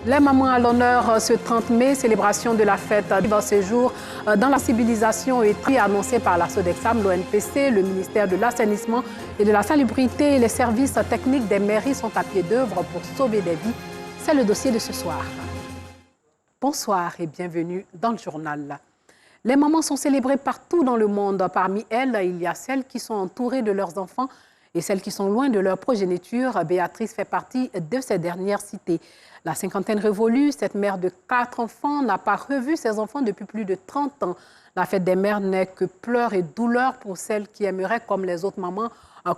Les mamans à l'honneur ce 30 mai, célébration de la fête dans ce jour dans la civilisation et annoncée par la Sodexam, l'ONPC, le ministère de l'Assainissement et de la Salubrité et les services techniques des mairies sont à pied d'œuvre pour sauver des vies. C'est le dossier de ce soir. Bonsoir et bienvenue dans le journal. Les mamans sont célébrées partout dans le monde. Parmi elles, il y a celles qui sont entourées de leurs enfants et celles qui sont loin de leur progéniture. Béatrice fait partie de ces dernières citées. La cinquantaine révolue, cette mère de 4 enfants n'a pas revu ses enfants depuis plus de 30 ans. La fête des mères n'est que pleurs et douleurs pour celles qui aimeraient, comme les autres mamans,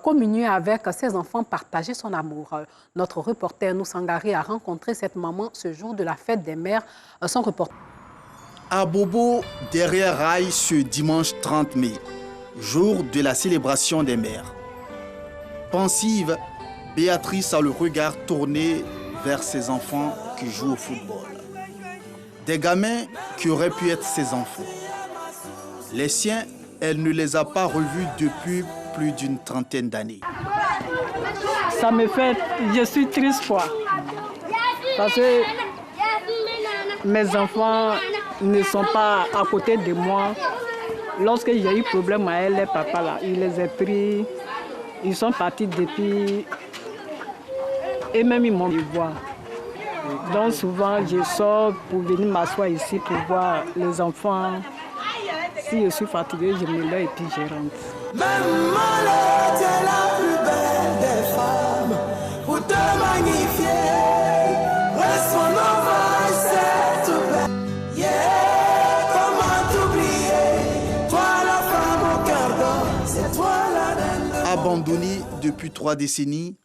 communier avec ses enfants, partager son amour. Notre reporter Noussangari a rencontré cette maman ce jour de la fête des mères. Son reporter. À Bobo, derrière Rail, ce dimanche 30 mai, jour de la célébration des mères. Pensive, Béatrice a le regard tourné vers ses enfants qui jouent au football. Des gamins qui auraient pu être ses enfants. Les siens, elle ne les a pas revus depuis plus d'une trentaine d'années. Ça me fait... Je suis triste, quoi. Parce que mes enfants ne sont pas à côté de moi. Lorsque j'ai eu problème à elle, les papas là, il les a pris. Ils sont partis depuis... Et même ils m'ont vu voir. Donc souvent, je sors pour venir m'asseoir ici pour voir les enfants. Si je suis fatiguée, je me lève et puis je rentre. Même malade, t'es la plus belle des femmes. Pour te magnifier, reste mon hommage, c'est tout belle. Yeah, comment t'oublier? Toi la femme au cœur d'or, c'est toi la reine de... Abandonnée depuis 3 décennies,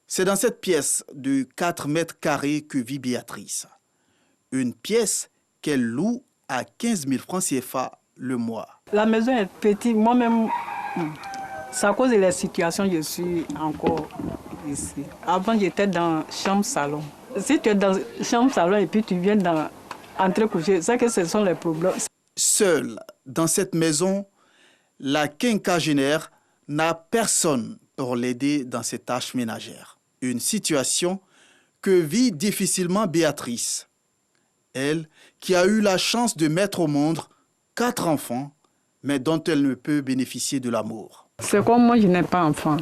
c'est dans cette pièce de 4 mètres carrés que vit Béatrice. Une pièce qu'elle loue à 15 000 francs CFA le mois. La maison est petite. Moi-même, c'est à cause de la situation que je suis encore ici. Avant, j'étais dans chambre-salon. Si tu es dans chambre-salon et puis tu viens dans entrer-coucher, c'est que ce sont les problèmes. Seule dans cette maison, la quinquagénaire n'a personne pour l'aider dans ses tâches ménagères. Une situation que vit difficilement Béatrice. Elle, qui a eu la chance de mettre au monde 4 enfants, mais dont elle ne peut bénéficier de l'amour. C'est comme moi, je n'ai pas d'enfant.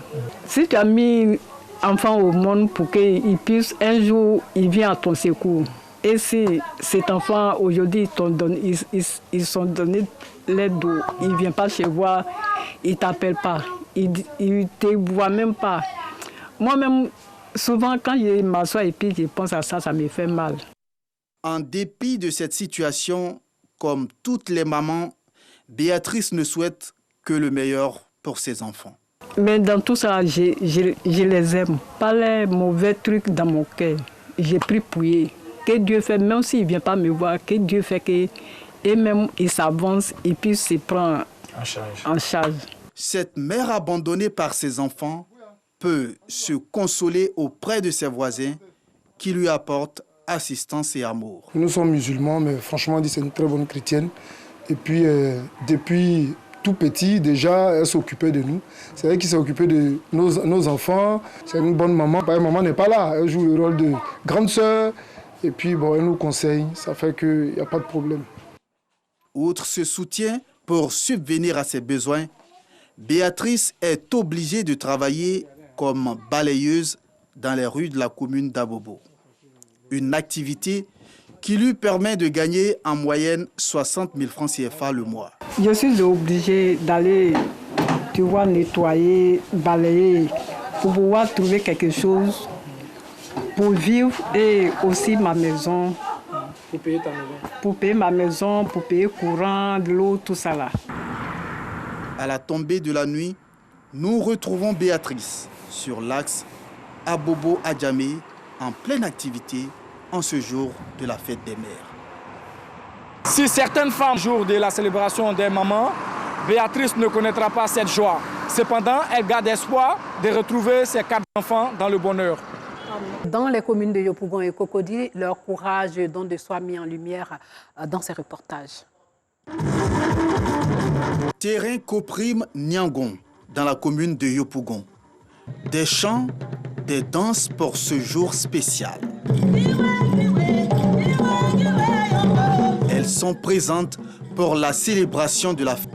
Si tu as mis enfant au monde pour qu'il puisse, un jour, il vient à ton secours. Et si cet enfant, aujourd'hui, ils sont donnés l'aide, il ne vient pas chez toi, il ne t'appelle pas, il ne te voit même pas. Moi-même, souvent, quand je m'assois et puis je pense à ça, ça me fait mal. En dépit de cette situation, comme toutes les mamans, Béatrice ne souhaite que le meilleur pour ses enfants. Mais dans tout ça, je les aime. Pas les mauvais trucs dans mon cœur. J'ai pris pour eux. Que Dieu fait, même s'il ne vient pas me voir, que Dieu fait que... Et même, il s'avance et puis se prend en charge. Cette mère abandonnée par ses enfants peut se consoler auprès de ses voisins qui lui apportent assistance et amour. Nous sommes musulmans, mais franchement, c'est une très bonne chrétienne. Et puis, depuis tout petit, déjà, elle s'occupait de nous. C'est elle qui s'est occupée de nos enfants. C'est une bonne maman. Maman n'est pas là. Elle joue le rôle de grande sœur. Et puis, bon, elle nous conseille. Ça fait qu'il n'y a pas de problème. Outre ce soutien pour subvenir à ses besoins, Béatrice est obligée de travailler comme balayeuse dans les rues de la commune d'Abobo. Une activité qui lui permet de gagner en moyenne 60 000 francs CFA le mois. Je suis obligée d'aller, tu vois, nettoyer, balayer, pour pouvoir trouver quelque chose pour vivre et aussi ma maison. Pour payer ta maison? Pour payer ma maison, pour payer courant, de l'eau, tout ça là. À la tombée de la nuit, nous retrouvons Béatrice sur l'axe Abobo-Adjamé en pleine activité en ce jour de la fête des mères. Si certaines femmes, jour de la célébration des mamans, Béatrice ne connaîtra pas cette joie. Cependant, elle garde espoir de retrouver ses 4 enfants dans le bonheur. Dans les communes de Yopougon et Cocody, leur courage et don de soi mis en lumière dans ces reportages. Terrain Coprime Niangon, dans la commune de Yopougon. Des chants, des danses pour ce jour spécial. elles sont présentes pour la célébration de la fête.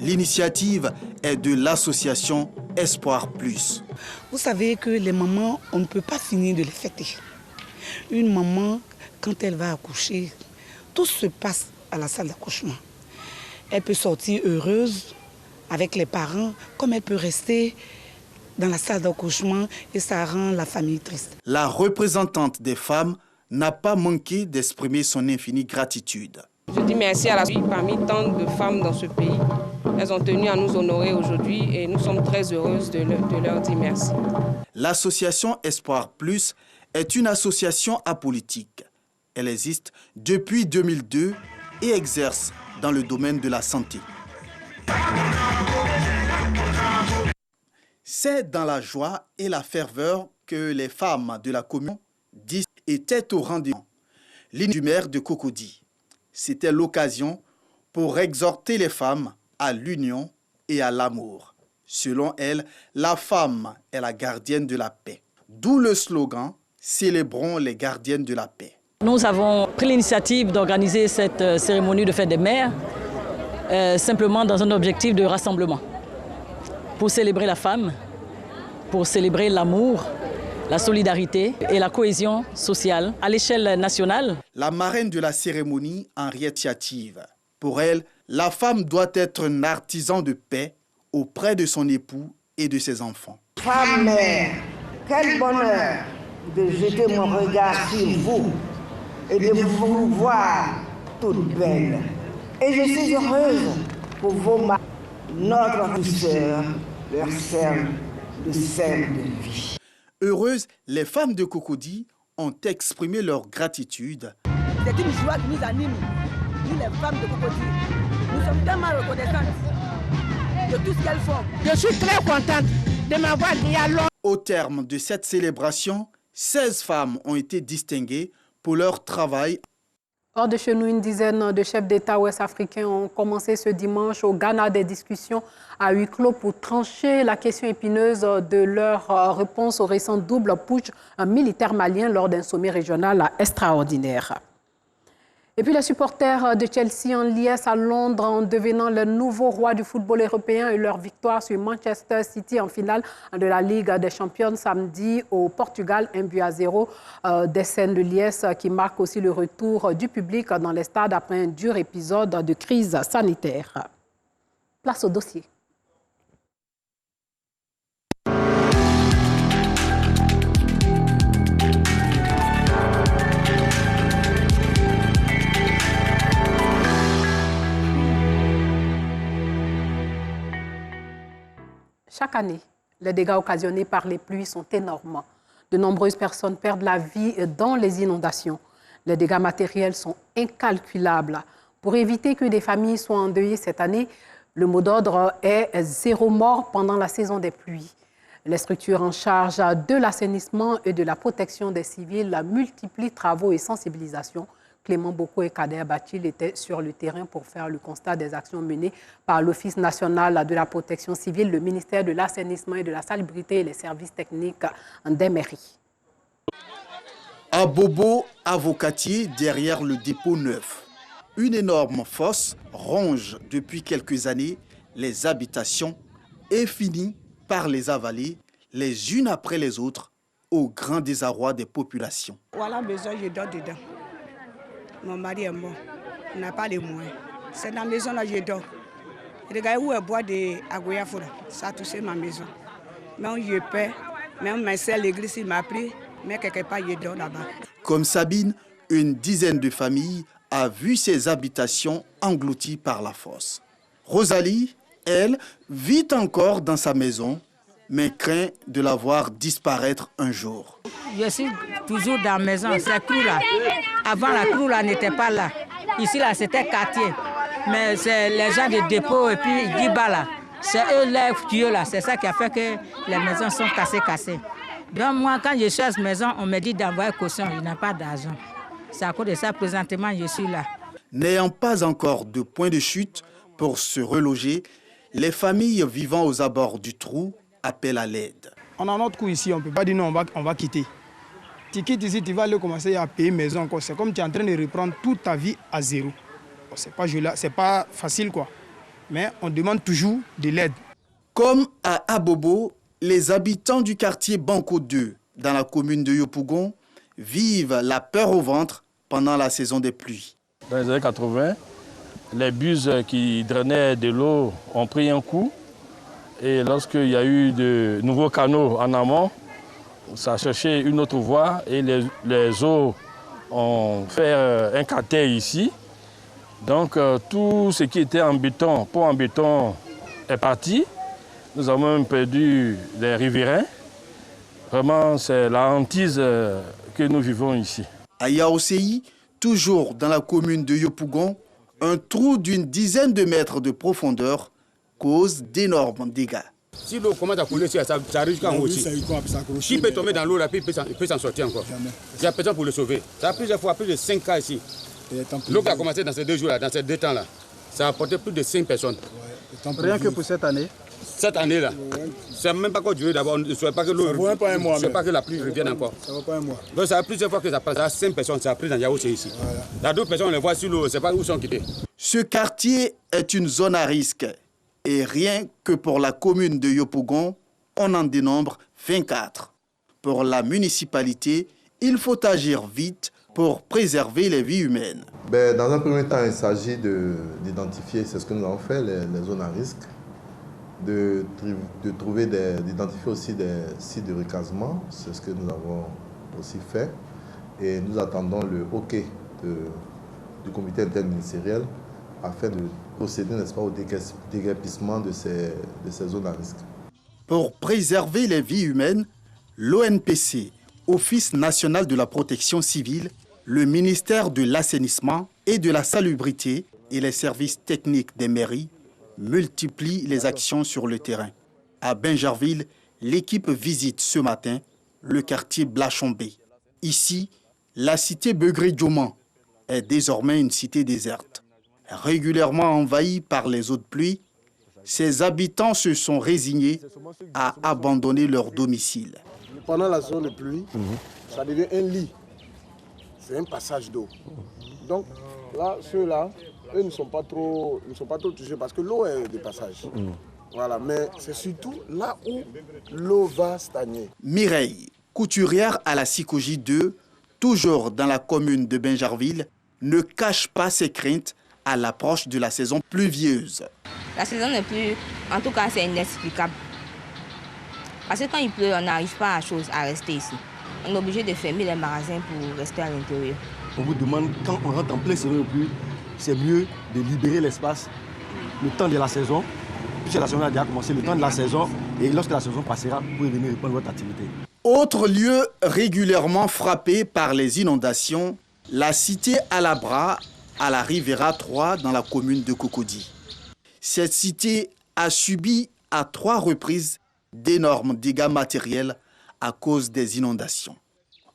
L'initiative est de l'association Espoir Plus. Vous savez que les mamans, on ne peut pas finir de les fêter. Une maman, quand elle va accoucher, tout se passe à la salle d'accouchement. Elle peut sortir heureuse avec les parents, comme elle peut rester dans la salle d'accouchement et ça rend la famille triste. La représentante des femmes n'a pas manqué d'exprimer son infinie gratitude. Je dis merci à la vie parmi tant de femmes dans ce pays. Elles ont tenu à nous honorer aujourd'hui et nous sommes très heureuses de leur dire merci. L'association Espoir Plus est une association apolitique. Elle existe depuis 2002 et exerce dans le domaine de la santé. C'est dans la joie et la ferveur que les femmes de la commune étaient au rendez-vous. L'île du maire de Cocody. C'était l'occasion pour exhorter les femmes à l'union et à l'amour. Selon elle, la femme est la gardienne de la paix. D'où le slogan « Célébrons les gardiennes de la paix ». Nous avons pris l'initiative d'organiser cette cérémonie de fête des mères simplement dans un objectif de rassemblement. Pour célébrer la femme, pour célébrer l'amour, la solidarité et la cohésion sociale à l'échelle nationale. La marraine de la cérémonie, Henriette Tiative. Pour elle, la femme doit être un artisan de paix auprès de son époux et de ses enfants. Femme mère, quel bonheur de jeter mon regard sur vous et de vous voir toute belle. Et je suis heureuse pour vos maris, notre douceur, leur sel de vie. Heureuses, les femmes de Cocody ont exprimé leur gratitude. C'est une joie qui nous anime, nous les femmes de Cocody. Nous sommes tellement reconnaissantes de tout ce qu'elles font. Je suis très contente de m'avoir dit alors. Au terme de cette célébration, 16 femmes ont été distinguées pour leur travail. Hors de chez nous, une dizaine de chefs d'État ouest-africains ont commencé ce dimanche au Ghana des discussions à huis clos pour trancher la question épineuse de leur réponse au récent double putsch militaire malien lors d'un sommet régional extraordinaire. Et puis les supporters de Chelsea en liesse à Londres en devenant le nouveau roi du football européen et leur victoire sur Manchester City en finale de la Ligue des Champions samedi au Portugal, 1-0. Des scènes de liesse qui marquent aussi le retour du public dans les stades après un dur épisode de crise sanitaire. Place au dossier. Chaque année, les dégâts occasionnés par les pluies sont énormes. De nombreuses personnes perdent la vie dans les inondations. Les dégâts matériels sont incalculables. Pour éviter que des familles soient endeuillées cette année, le mot d'ordre est 0 mort pendant la saison des pluies. Les structures en charge de l'assainissement et de la protection des civils multiplient travaux et sensibilisation. Clément Boko et Kader Batil étaient sur le terrain pour faire le constat des actions menées par l'Office national de la protection civile, le ministère de l'assainissement et de la salubrité et les services techniques des mairies. À Bobo, avocatier, derrière le dépôt neuf. Une énorme fosse ronge depuis quelques années les habitations et finit par les avaler les unes après les autres au grand désarroi des populations. Voilà besoin, je dors dedans. Mon mari est mort, on n'a pas les moyens. C'est dans la maison là je dors. Regardez où est le bois de Agoyafoura, ça a touché ma maison. Même je paie, même ma sœur l'église il m'a pris, mais quelque part je dors là-bas. Comme Sabine, une dizaine de familles a vu ses habitations englouties par la fosse. Rosalie, elle, vit encore dans sa maison, mais craint de la voir disparaître un jour. Je suis toujours dans la maison, cette crue-là. Avant, la crue-là n'était pas là. Ici, là, c'était quartier. Mais c'est les gens de dépôt et puis Guiba, là. C'est eux, les tuyaux, là. C'est ça qui a fait que les maisons sont cassées. Donc, moi, quand je cherche maison, on me dit d'envoyer caution. Il n'y a pas d'argent. C'est à cause de ça, présentement, je suis là. N'ayant pas encore de point de chute pour se reloger, les familles vivant aux abords du trou appellent à l'aide. On a notre coup ici, on ne peut pas dire non, on va quitter. Tu quittes ici, tu vas aller commencer à payer maison encore. C'est comme tu es en train de reprendre toute ta vie à zéro. C'est pas facile, quoi. Mais on demande toujours de l'aide. Comme à Abobo, les habitants du quartier Banco 2, dans la commune de Yopougon, vivent la peur au ventre pendant la saison des pluies. Dans les années 80, les buses qui drainaient de l'eau ont pris un coup. Et lorsqu'il y a eu de nouveaux canaux en amont, ça a cherché une autre voie et les eaux ont fait un cratère ici. Donc tout ce qui était en béton, pont en béton, est parti. Nous avons même perdu les riverains. Vraiment, c'est la hantise que nous vivons ici. À Yaosei, toujours dans la commune de Yopougon, un trou d'une dizaine de mètres de profondeur cause d'énormes dégâts. Si l'eau commence à couler, ça arrive jusqu'en haut aussi. S'il peut tomber dans l'eau, il peut s'en sortir encore. Il y a personne pour le sauver. Ça a plusieurs fois, plus de 5 cas ici. L'eau qui a commencé dans ces 2 jours-là, dans ces 2 temps-là, ça a apporté plus de 5 personnes. Rien que pour cette année? Cette année-là, c'est même pas encore duré d'abord. Je ne souhaite pas que l'eau revienne. Je ne souhaite pas que la pluie revienne encore. Ça va pas un mois. Donc ça a plusieurs fois que ça passe. Ça a 5 personnes, ça a pris dans Yaoundé ici. Voilà. D'autres personnes, on les voit sur l'eau, on ne sait pas où ils sont quittés. Ce quartier est une zone à risque. Et rien que pour la commune de Yopougon, on en dénombre 24. Pour la municipalité, il faut agir vite pour préserver les vies humaines. Dans un premier temps, il s'agit d'identifier, c'est ce que nous avons fait, les zones à risque, d'identifier aussi des sites de recasement, c'est ce que nous avons aussi fait. Et nous attendons le OK du comité interministériel afin de procéder, n'est-ce pas, au déguerpissement de ces zones à risque. Pour préserver les vies humaines, l'ONPC, Office national de la protection civile, le ministère de l'assainissement et de la salubrité et les services techniques des mairies multiplient les actions sur le terrain. À Bingerville, l'équipe visite ce matin le quartier Blachombe. Ici, la cité Begré-Dioman est désormais une cité déserte. Régulièrement envahie par les eaux de pluie, ses habitants se sont résignés à abandonner leur domicile. Pendant la saison de pluie, ça devient un lit. C'est un passage d'eau. Donc là, ceux-là, eux ne sont pas trop touchés parce que l'eau est de passage. Voilà, mais c'est surtout là où l'eau va stagner. Mireille, couturière à la Sikoji 2, toujours dans la commune de Bingerville, ne cache pas ses craintes à l'approche de la saison pluvieuse. La saison de pluie, en tout cas, c'est inexplicable. Parce que quand il pleut, on n'arrive pas à rester ici. On est obligé de fermer les magasins pour rester à l'intérieur. On vous demande, quand on rentre en pleine saison de pluie, c'est mieux de libérer l'espace, le temps de la saison, puisque la saison a déjà commencé, le temps de la saison, et lorsque la saison passera, vous pouvez venir reprendre votre activité. Autre lieu régulièrement frappé par les inondations, la cité Alabra à la Rivera 3 dans la commune de Cocody. Cette cité a subi à 3 reprises d'énormes dégâts matériels à cause des inondations.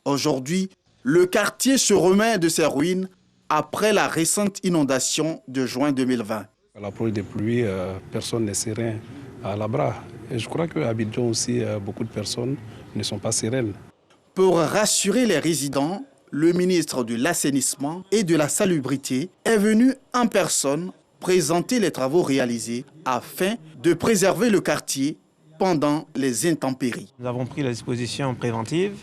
Aujourd'hui, le quartier se remet de ses ruines après la récente inondation de juin 2020. À l'approche des pluies, personne n'est serein à Alabra. Et je crois qu'à Abidjan aussi, beaucoup de personnes ne sont pas sereines. Pour rassurer les résidents, le ministre de l'Assainissement et de la Salubrité est venu en personne présenter les travaux réalisés afin de préserver le quartier pendant les intempéries. Nous avons pris les dispositions préventives,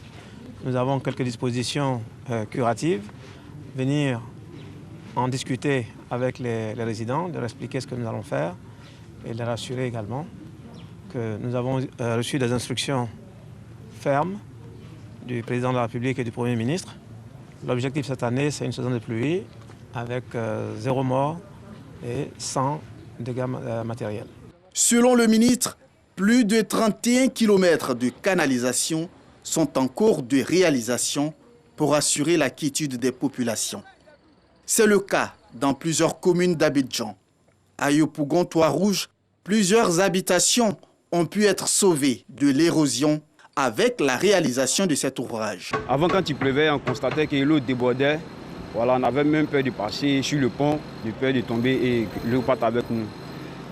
nous avons quelques dispositions curatives, venir en discuter avec les résidents, de leur expliquer ce que nous allons faire et de les rassurer également que nous avons reçu des instructions fermes du président de la République et du Premier ministre. L'objectif cette année, c'est une saison de pluie avec 0 mort et 100 dégâts matériels. Selon le ministre, plus de 31 km de canalisation sont en cours de réalisation pour assurer la quiétude des populations. C'est le cas dans plusieurs communes d'Abidjan. À Yopougon, Trois-Rouges, plusieurs habitations ont pu être sauvées de l'érosion avec la réalisation de cet ouvrage. Avant, quand il pleuvait, on constatait que l'eau débordait. Voilà, on avait même peur de passer sur le pont, de peur de tomber et l'eau parte avec nous.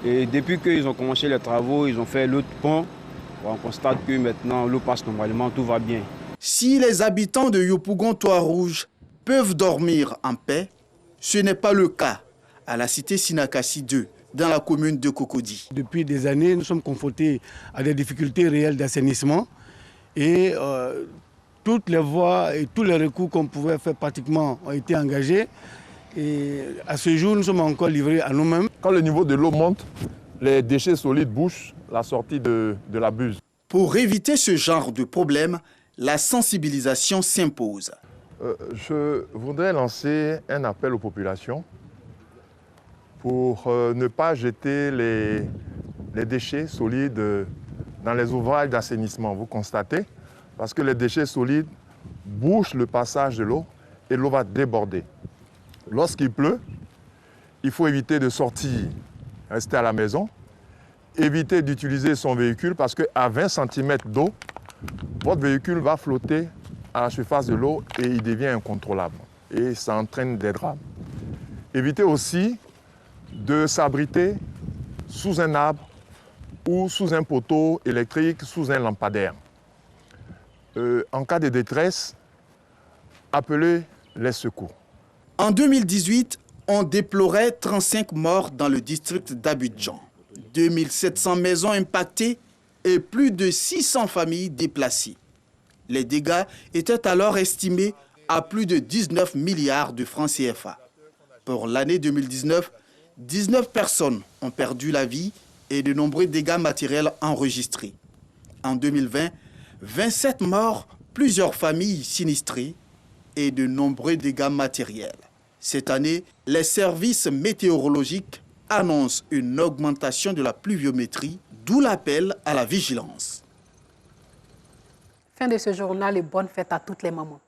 Et depuis qu'ils ont commencé les travaux, ils ont fait l'autre pont, on constate que maintenant l'eau passe normalement, tout va bien. Si les habitants de Yopougon, Trois-Rouges peuvent dormir en paix, ce n'est pas le cas à la cité Sinakasi 2, dans la commune de Cocody. Depuis des années, nous sommes confrontés à des difficultés réelles d'assainissement et toutes les voies et tous les recours qu'on pouvait faire pratiquement ont été engagés. Et à ce jour, nous sommes encore livrés à nous-mêmes. Quand le niveau de l'eau monte, les déchets solides bouchent la sortie de la buse. Pour éviter ce genre de problème, la sensibilisation s'impose. Je voudrais lancer un appel aux populations pour ne pas jeter les déchets solides dans les ouvrages d'assainissement. Vous constatez, parce que les déchets solides bouchent le passage de l'eau et l'eau va déborder. Lorsqu'il pleut, il faut éviter de sortir, rester à la maison, éviter d'utiliser son véhicule parce qu'à 20 cm d'eau, votre véhicule va flotter à la surface de l'eau et il devient incontrôlable. Et ça entraîne des drames. Évitez aussi de s'abriter sous un arbre ou sous un poteau électrique, sous un lampadaire. En cas de détresse, appelez les secours. En 2018, on déplorait 35 morts dans le district d'Abidjan, 2700 maisons impactées et plus de 600 familles déplacées. Les dégâts étaient alors estimés à plus de 19 milliards de francs CFA. Pour l'année 2019, 19 personnes ont perdu la vie et de nombreux dégâts matériels enregistrés. En 2020, 27 morts, plusieurs familles sinistrées et de nombreux dégâts matériels. Cette année, les services météorologiques annoncent une augmentation de la pluviométrie, d'où l'appel à la vigilance. Fin de ce journal et bonne fête à toutes les mamans.